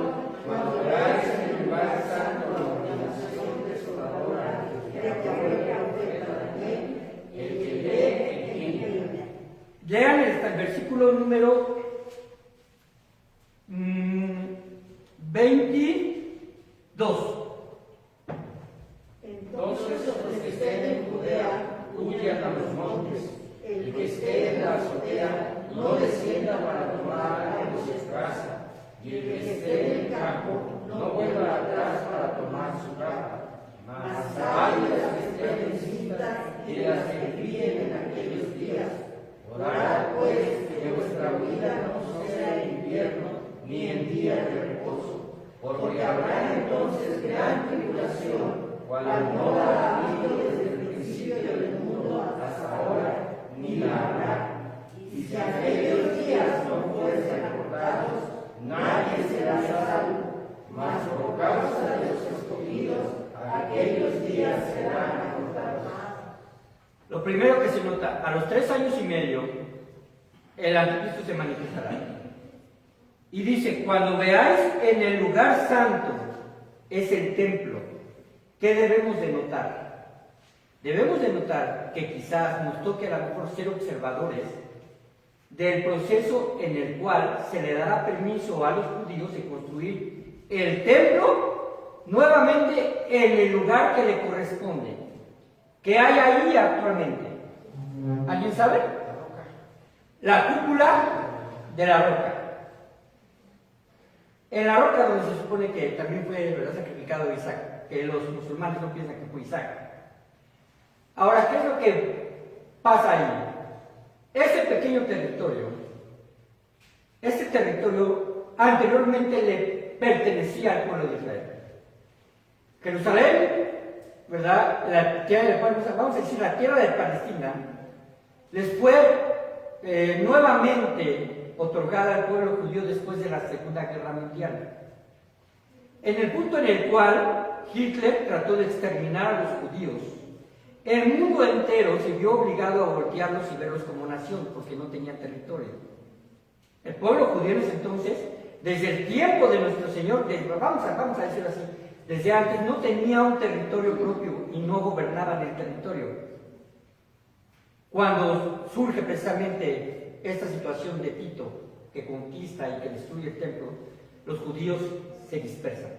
Speaker 2: cuando veáis en el lugar santo la abominación desoladora que acabó el profeta Daniel, el que lee, entiende.
Speaker 1: Lean el versículo número 22.
Speaker 2: Entonces los que estén en Judea huyan a los montes, el que esté en la azotea no descienda para tomar algo de su casa, y el que esté en el campo no vuelva atrás para tomar su capa. Mas hay de las que estén encintas y de las que críen en aquellos días. Orad pues que vuestra vida no sea en invierno ni en día de reposo, porque habrá entonces gran tribulación, cual no ha habido desde el principio del mundo hasta ahora, ni la habrá. Y si aquellos días no fuesen acortados, nadie será salvo, mas por causa de los escogidos, aquellos días serán acortados.
Speaker 1: Lo primero que se nota, a los 3 años y medio, el anticristo se manifestará. Y dice, cuando veáis en el lugar santo, es el templo, ¿qué debemos de notar? Debemos de notar que quizás nos toque a lo mejor ser observadores del proceso en el cual se le dará permiso a los judíos de construir el templo nuevamente en el lugar que le corresponde. ¿Qué hay ahí actualmente? ¿Alguien sabe? La cúpula de la roca. En la roca donde se supone que también fue, ¿verdad?, sacrificado Isaac, que los musulmanes no piensan que fue Isaac. Ahora, ¿qué es lo que pasa ahí? Ese pequeño territorio, este territorio anteriormente le pertenecía al pueblo de Israel. Jerusalén, ¿verdad?, la tierra del pueblo, vamos a decir la tierra de Palestina, les fue nuevamente otorgada al pueblo judío después de la Segunda Guerra Mundial. En el punto en el cual Hitler trató de exterminar a los judíos, el mundo entero se vio obligado a voltearlos y verlos como nación porque no tenían territorio. El pueblo judío entonces desde el tiempo de nuestro Señor, vamos a decirlo así, desde antes no tenía un territorio propio y no gobernaban el territorio. Cuando surge precisamente esta situación de Tito, que conquista y que destruye el templo, los judíos se dispersan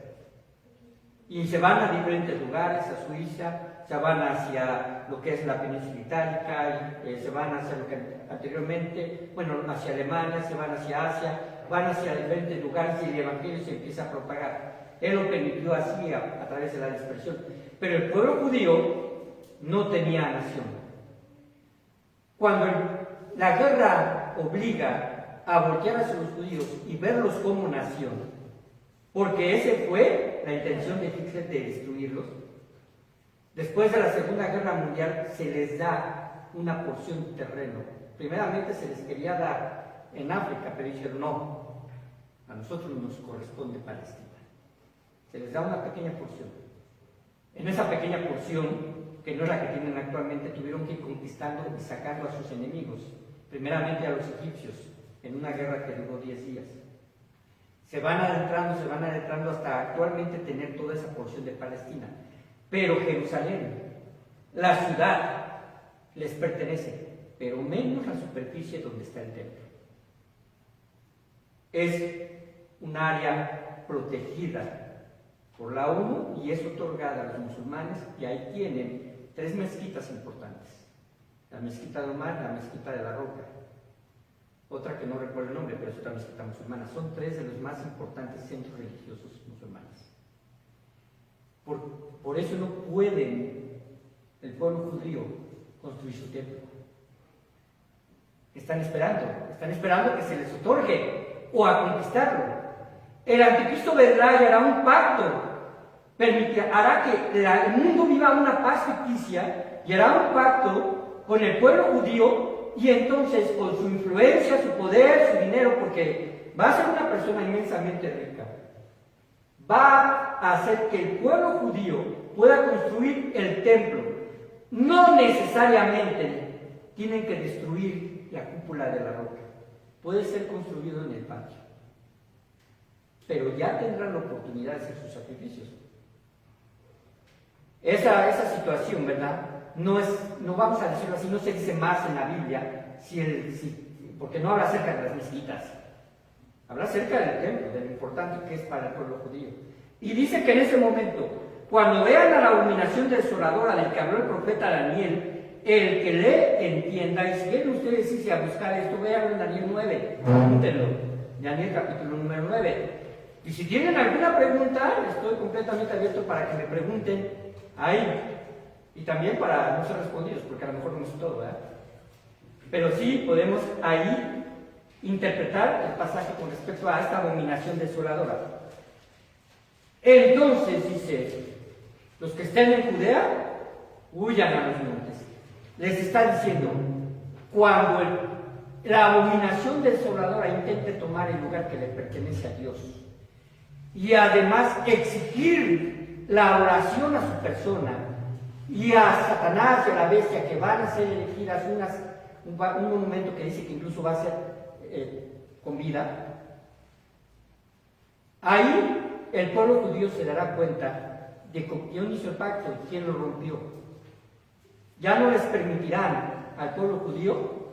Speaker 1: y se van a diferentes lugares, a Suiza, se van hacia lo que es la península itálica, se van hacia lo que anteriormente, hacia Alemania, se van hacia Asia, van hacia diferentes lugares y el evangelio se empieza a propagar. Él lo permitió así a través de la dispersión. Pero el pueblo judío no tenía nación. Cuando la guerra obliga a voltear hacia los judíos y verlos como nación, porque esa fue la intención de Hitler de destruirlos, después de la Segunda Guerra Mundial se les da una porción de terreno. Primeramente se les quería dar en África, pero dijeron no, a nosotros nos corresponde Palestina. Se les da una pequeña porción. En esa pequeña porción, que no es la que tienen actualmente, tuvieron que ir conquistando y sacando a sus enemigos, primeramente a los egipcios, en una guerra que duró 10 días. Se van adentrando hasta actualmente tener toda esa porción de Palestina. Pero Jerusalén, la ciudad, les pertenece, pero menos la superficie donde está el templo. Es un área protegida por la ONU y es otorgada a los musulmanes, y ahí tienen 3 mezquitas importantes: la mezquita de Omar, la mezquita de la Roca, otra que no recuerdo el nombre, pero es otra mezquita musulmana. Son 3 de los más importantes centros religiosos musulmanes. Por eso no pueden el pueblo judío construir su templo. Están esperando que se les otorgue o a conquistarlo. El anticristo vendrá y hará un pacto, hará que el mundo viva una paz ficticia y hará un pacto con el pueblo judío, y entonces con su influencia, su poder, su dinero, porque va a ser una persona inmensamente rica, va a hacer que el pueblo judío pueda construir el templo. No necesariamente tienen que destruir la cúpula de la roca, puede ser construido en el patio, pero ya tendrán la oportunidad de hacer sus sacrificios. Esa situación, ¿verdad? No vamos a decirlo así, no se dice más en la Biblia, porque no habla acerca de las mezquitas, habla acerca del templo, de lo importante que es para el pueblo judío. Y dice que en ese momento, cuando vean a la abominación desoladora del que habló el profeta Daniel, el que lee entienda. Y si quieren ustedes irse a buscar esto, vean en Daniel 9, apúntenlo, Daniel capítulo número 9. Y si tienen alguna pregunta, estoy completamente abierto para que me pregunten ahí. Y también para no ser respondidos, porque a lo mejor no es todo, ¿verdad? Pero sí podemos ahí interpretar el pasaje con respecto a esta abominación desoladora. Entonces dice, los que estén en Judea, huyan a los montes. Les está diciendo, cuando la abominación desoladora intente tomar el lugar que le pertenece a Dios, y además exigir la oración a su persona, y a Satanás y a la bestia, que van a ser elegidas un monumento que dice que incluso va a ser con vida, ahí el pueblo judío se dará cuenta de quién hizo el pacto y quién lo rompió. Ya no les permitirán al pueblo judío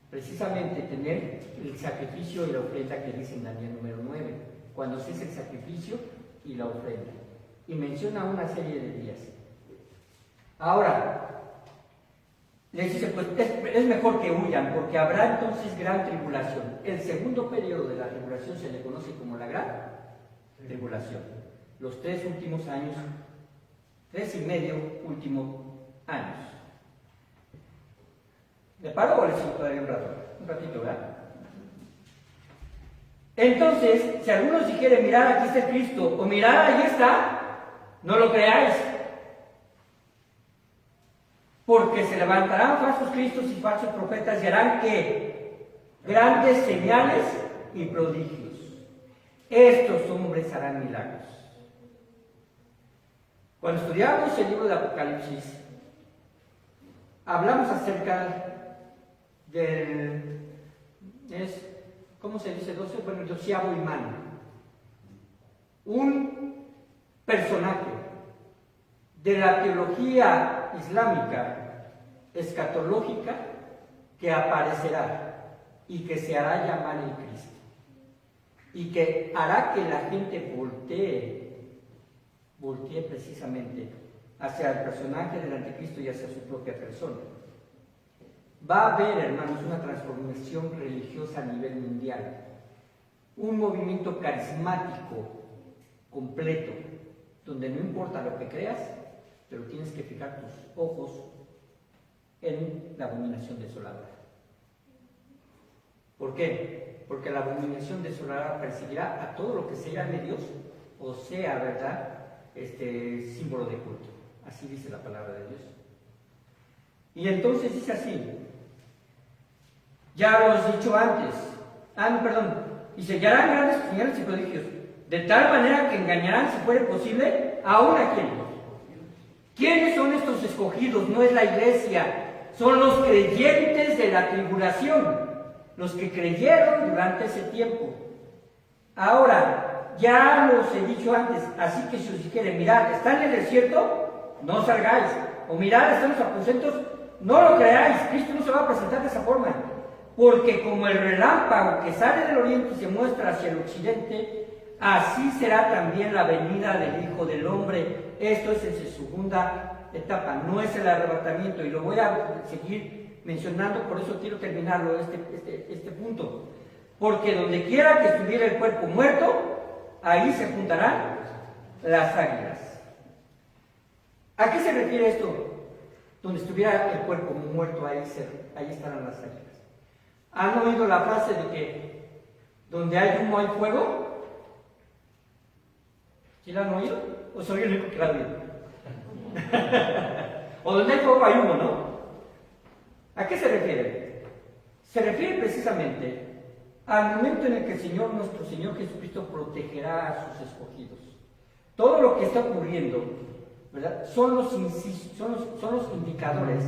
Speaker 1: precisamente tener el sacrificio y la ofrenda que dice en Daniel número 9, cuando se hace el sacrificio y la ofrenda, y menciona una serie de días. Ahora, les dice, pues es mejor que huyan, porque habrá entonces gran tribulación. El segundo periodo de la tribulación se le conoce como la gran tribulación. Los 3 últimos años, 3 y medio últimos años. ¿Le paro o le sigo todavía un rato? Un ratito, ¿verdad? Entonces, si algunos dijeren, mirad, aquí está el Cristo, o mirad, ahí está, no lo creáis. Porque se levantarán falsos cristos y falsos profetas y harán que grandes señales y prodigios. Estos hombres harán milagros. Cuando estudiamos el libro de Apocalipsis, hablamos acerca del... ¿cómo se dice? Bueno, 12avo imán. Un personaje de la teología islámica escatológica que aparecerá y que se hará llamar el Cristo y que hará que la gente voltee precisamente hacia el personaje del anticristo y hacia su propia persona. Va a haber, hermanos, una transformación religiosa a nivel mundial, un movimiento carismático completo, donde no importa lo que creas, pero tienes que fijar tus ojos en la abominación desoladora. ¿Por qué? Porque la abominación desoladora perseguirá a todo lo que se llame Dios, o sea, ¿verdad?, símbolo de culto. Así dice la palabra de Dios. Y entonces dice así, ya lo he dicho antes, dice, y harán grandes señales y prodigios, de tal manera que engañarán, si fuere posible, aún a quienes. ¿Quiénes son estos escogidos? No es la iglesia, son los creyentes de la tribulación, los que creyeron durante ese tiempo. Ahora, ya los he dicho antes, así que si os dijeren, mirad, ¿están en el desierto? No salgáis. O mirad, están los aposentos, no lo creáis. Cristo no se va a presentar de esa forma. Porque como el relámpago que sale del oriente y se muestra hacia el occidente, así será también la venida del Hijo del Hombre. Esto es en su segunda etapa, no es el arrebatamiento. Y lo voy a seguir mencionando, por eso quiero terminarlo este punto. Porque donde quiera que estuviera el cuerpo muerto, ahí se juntarán las águilas. ¿A qué se refiere esto? Donde estuviera el cuerpo muerto, ahí estarán las águilas. ¿Han oído la frase de que donde hay humo hay fuego? ¿Sí la han oído? ¿O soy el único que la ha oído? O donde hay fuego hay humo, ¿no? ¿A qué se refiere? Se refiere precisamente al momento en el que el Señor, nuestro Señor Jesucristo, protegerá a sus escogidos. Todo lo que está ocurriendo, ¿verdad?, son los indicadores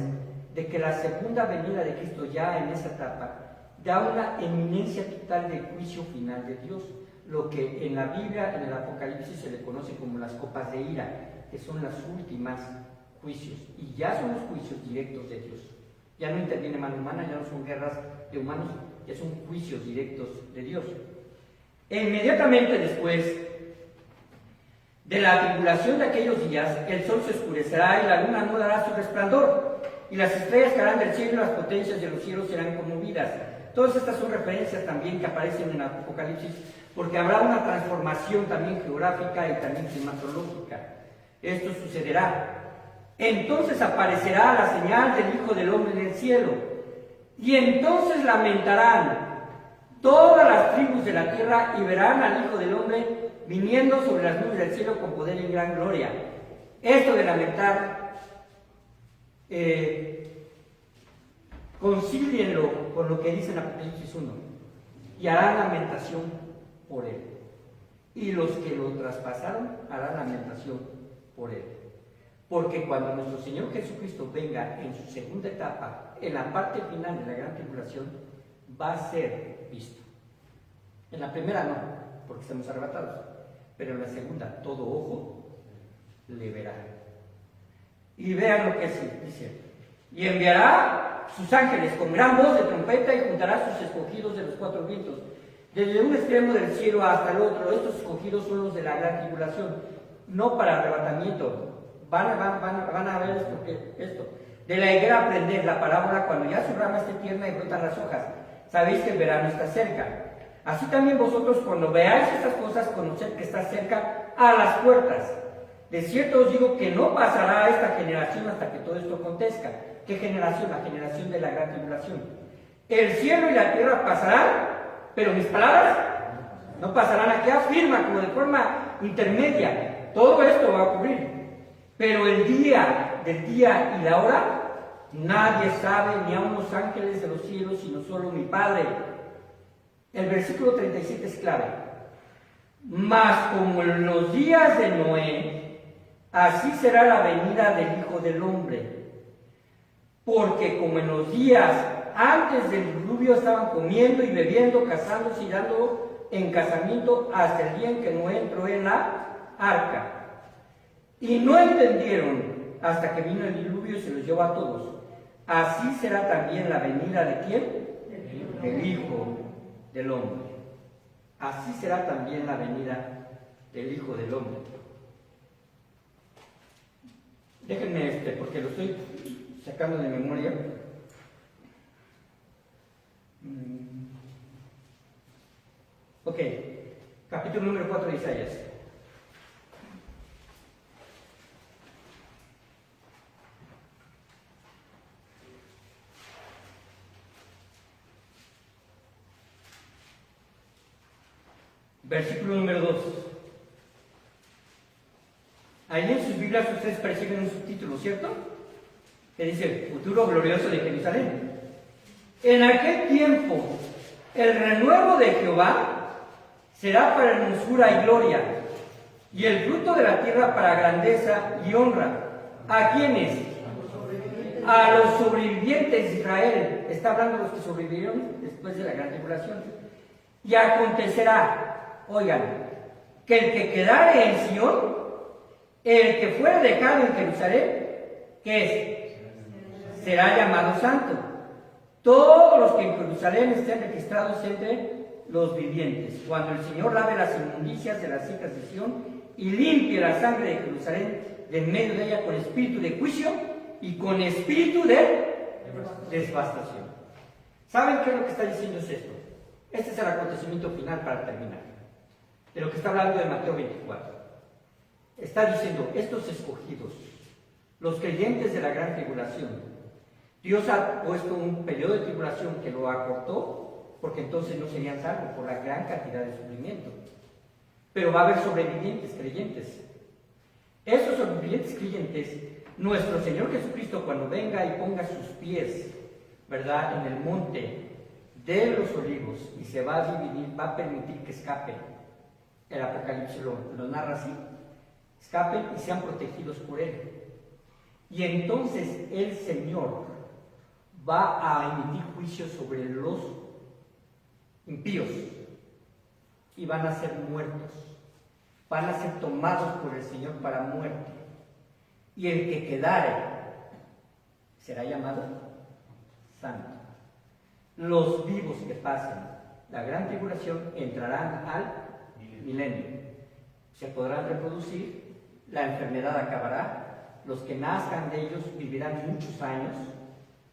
Speaker 1: de que la segunda venida de Cristo ya en esa etapa da una eminencia total del juicio final de Dios, lo que en la Biblia, en el Apocalipsis, se le conoce como las copas de ira, que son las últimas juicios, y ya son los juicios directos de Dios. Ya no interviene mano humana, ya no son guerras de humanos, ya son juicios directos de Dios. E inmediatamente después de la tribulación de aquellos días, el sol se oscurecerá y la luna no dará su resplandor, y las estrellas caerán del cielo y las potencias de los cielos serán conmovidas. Todas estas son referencias también que aparecen en el Apocalipsis, porque habrá una transformación también geográfica y también climatológica. Esto sucederá. Entonces aparecerá la señal del Hijo del Hombre en el cielo, y entonces lamentarán todas las tribus de la tierra y verán al Hijo del Hombre viniendo sobre las nubes del cielo con poder y en gran gloria. Esto de lamentar, concílienlo con lo que dice en Apocalipsis 1, y harán lamentación por él. Y los que lo traspasaron harán lamentación por él. Porque cuando nuestro Señor Jesucristo venga en su segunda etapa, en la parte final de la gran tribulación, va a ser visto. En la primera no, porque estamos arrebatados, pero en la segunda todo ojo le verá. Y vean lo que dice: y enviará sus ángeles con gran voz de trompeta y juntará a sus escogidos de los cuatro vientos, desde un extremo del cielo hasta el otro. Estos escogidos son los de la gran tribulación, no para arrebatamiento. Van a ver esto. De la higuera aprended la parábola: cuando ya su rama esté tierna y brotan las hojas, sabéis que el verano está cerca. Así también vosotros, cuando veáis estas cosas, conoced que está cerca a las puertas. De cierto os digo que no pasará esta generación hasta que todo esto acontezca. ¿Qué generación? La generación de la gran tribulación. El cielo y la tierra pasarán, pero mis palabras no pasarán. Aquí afirma como de forma intermedia: todo esto va a ocurrir, pero el día y la hora nadie sabe, ni aun los ángeles de los cielos, sino solo mi Padre. El versículo 37 es clave. Mas como en los días de Noé, así será la venida del Hijo del Hombre. Porque como en los días antes del diluvio estaban comiendo y bebiendo, casándose y dando en casamiento hasta el día en que Noé entró en la arca. Y no entendieron hasta que vino el diluvio y se los llevó a todos. Así será también la venida de ¿quién? Del Hijo del Hombre. Así será también la venida del Hijo del Hombre. Déjenme porque lo estoy sacando de memoria. Ok, capítulo número 4 de Isaías. Versículo número 2. Ahí en sus Biblias ustedes perciben un subtítulo, ¿cierto? Que dice, futuro glorioso de Jerusalén. En aquel tiempo, el renuevo de Jehová será para hermosura y gloria, y el fruto de la tierra para grandeza y honra. ¿A quiénes? A los sobrevivientes de Israel. Está hablando de los que sobrevivieron después de la gran tribulación. Y acontecerá, oigan, que el que quedare en Sion, el que fuera dejado en Jerusalén, ¿qué es? Será llamado santo. Todos los que en Jerusalén estén registrados entre los vivientes, cuando el Señor lave las inmundicias de las hijas de Sion y limpie la sangre de Jerusalén de en medio de ella con espíritu de juicio y con espíritu de devastación. ¿Saben qué es lo que está diciendo es esto? Este es el acontecimiento final para terminar, de lo que está hablando de Mateo 24. Está diciendo, estos escogidos, los creyentes de la gran tribulación, Dios ha puesto un periodo de tribulación que lo acortó, porque entonces no serían salvos por la gran cantidad de sufrimiento. Pero va a haber sobrevivientes creyentes. Esos sobrevivientes creyentes, nuestro Señor Jesucristo, cuando venga y ponga sus pies, ¿verdad?, en el monte de los olivos y se va a dividir, va a permitir que escapen. El Apocalipsis lo narra así. Escapen y sean protegidos por Él. Y entonces el Señor va a emitir juicio sobre los impíos y van a ser muertos. Van a ser tomados por el Señor para muerte. Y el que quedare será llamado santo. Los vivos que pasen la gran tribulación entrarán al milenio. Se podrán reproducir, la enfermedad acabará, los que nazcan de ellos vivirán muchos años,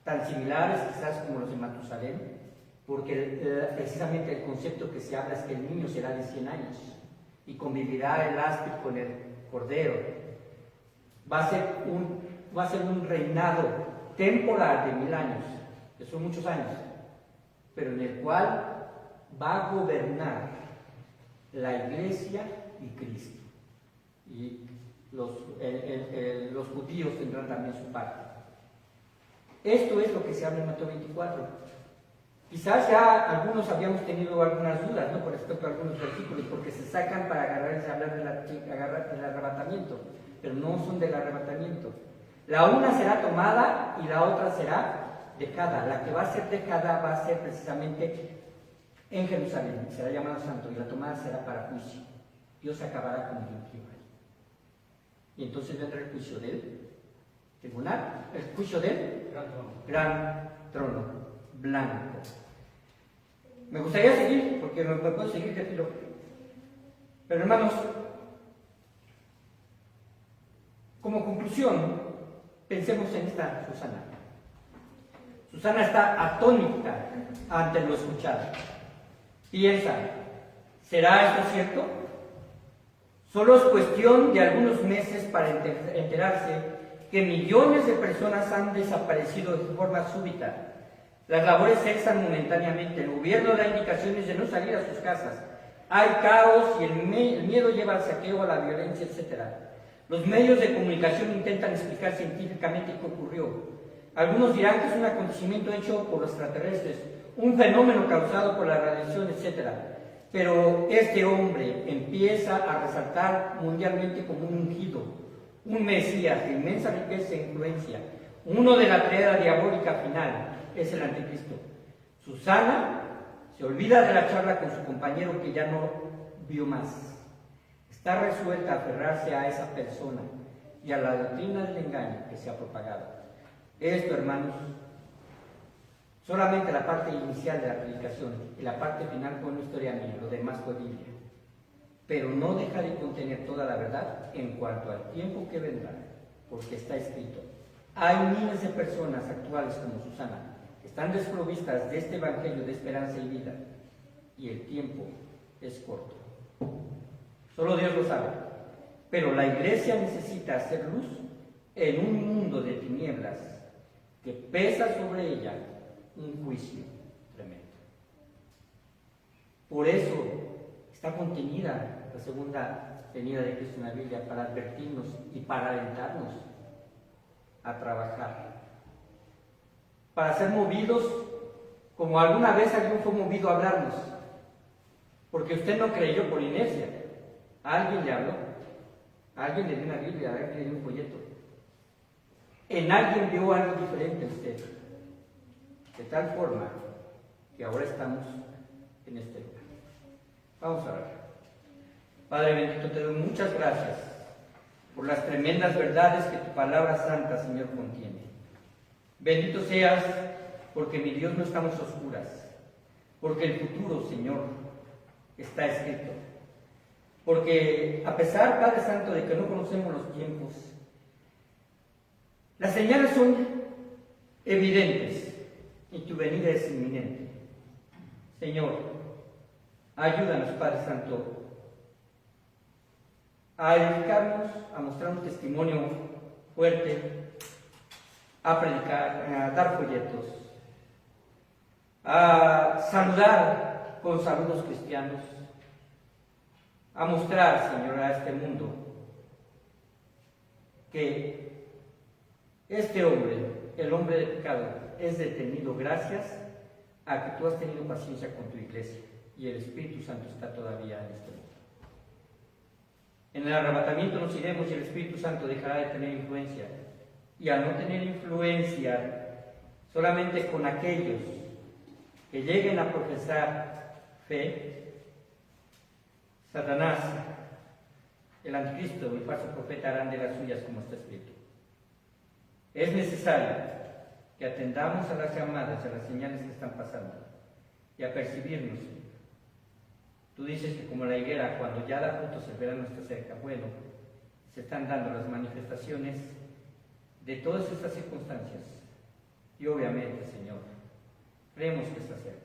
Speaker 1: tan similares quizás como los de Matusalén, porque precisamente el concepto que se habla es que el niño será de 100 años y convivirá el áspid con el cordero. Va a ser un reinado temporal de 1000 años, que son muchos años, pero en el cual va a gobernar la Iglesia y Cristo. Y los judíos tendrán también su parte. Esto es lo que se habla en Mateo 24. Quizás ya algunos habíamos tenido algunas dudas, ¿no?, con respecto a algunos versículos, porque se sacan para hablar del arrebatamiento, pero no son del arrebatamiento. La una será tomada y la otra será dejada. La que va a ser dejada va a ser precisamente en Jerusalén, será llamado santo, y la tomada será para juicio. Dios acabará con el impío. Y entonces vendrá el juicio del tribunal, el juicio del gran trono blanco. Me gustaría seguir, porque no puedo seguir de filo. Pero hermanos, como conclusión, pensemos en esta Susana. Susana está atónita ante lo escuchado. Piensa, ¿será esto cierto? Solo es cuestión de algunos meses para enterarse que millones de personas han desaparecido de forma súbita. Las labores cesan momentáneamente, el gobierno da indicaciones de no salir a sus casas. Hay caos y el miedo lleva al saqueo, a la violencia, etc. Los medios de comunicación intentan explicar científicamente qué ocurrió. Algunos dirán que es un acontecimiento hecho por los extraterrestres, un fenómeno causado por la radiación, etc. Pero este hombre empieza a resaltar mundialmente como un ungido, un Mesías de inmensa riqueza e influencia, uno de la tríada diabólica final, es el anticristo. Susana se olvida de la charla con su compañero que ya no vio más. Está resuelta a aferrarse a esa persona y a la doctrina del engaño que se ha propagado. Esto, hermanos, solamente la parte inicial de la predicación y la parte final fue una historia mía, lo demás fue Biblia. Pero no deja de contener toda la verdad en cuanto al tiempo que vendrá, porque está escrito. Hay miles de personas actuales como Susana que están desprovistas de este evangelio de esperanza y vida, y el tiempo es corto. Solo Dios lo sabe, pero la iglesia necesita hacer luz en un mundo de tinieblas que pesa sobre ella un juicio tremendo. Por eso está contenida la segunda venida de Cristo en la Biblia, para advertirnos y para alentarnos a trabajar, para ser movidos como alguna vez alguien fue movido a hablarnos, porque usted no creyó por inercia, alguien le habló, alguien le dio una Biblia, alguien le dio un folleto, en alguien vio algo diferente en usted, de tal forma que ahora estamos en este lugar. Vamos a orar. Padre bendito, te doy muchas gracias por las tremendas verdades que tu palabra santa, Señor, contiene. Bendito seas porque, mi Dios, no estamos a oscuras, porque el futuro, Señor, está escrito. Porque a pesar, Padre Santo, de que no conocemos los tiempos, las señales son evidentes y tu venida es inminente. Señor, ayúdanos, Padre Santo, a edificarnos, a mostrar un testimonio fuerte, a predicar, a dar folletos, a saludar con saludos cristianos, a mostrar, Señor, a este mundo que este hombre, el hombre de pecado, es detenido gracias a que tú has tenido paciencia con tu iglesia y el Espíritu Santo está todavía en este mundo. En el arrebatamiento nos iremos y el Espíritu Santo dejará de tener influencia. Y al no tener influencia solamente con aquellos que lleguen a profesar fe, Satanás, el anticristo y el falso profeta harán de las suyas, como está escrito. Es necesario que atendamos a las llamadas, a las señales que están pasando y a percibirnos. Tú dices que como la higuera, cuando ya da frutos, el verano está cerca. Bueno, se están dando las manifestaciones de todas estas circunstancias. Y obviamente, Señor, creemos que está cerca.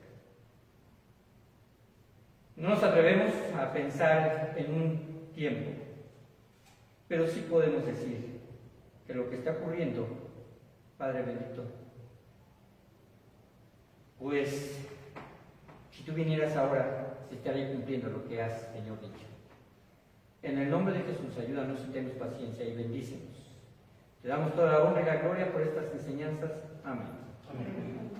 Speaker 1: No nos atrevemos a pensar en un tiempo, pero sí podemos decir que lo que está ocurriendo, Padre bendito, pues si tú vinieras ahora, se estaría cumpliendo lo que has, Señor, dicho. En el nombre de Jesús, ayúdanos y tenos paciencia y bendícenos. Te damos toda la honra y la gloria por estas enseñanzas. Amén. Amén.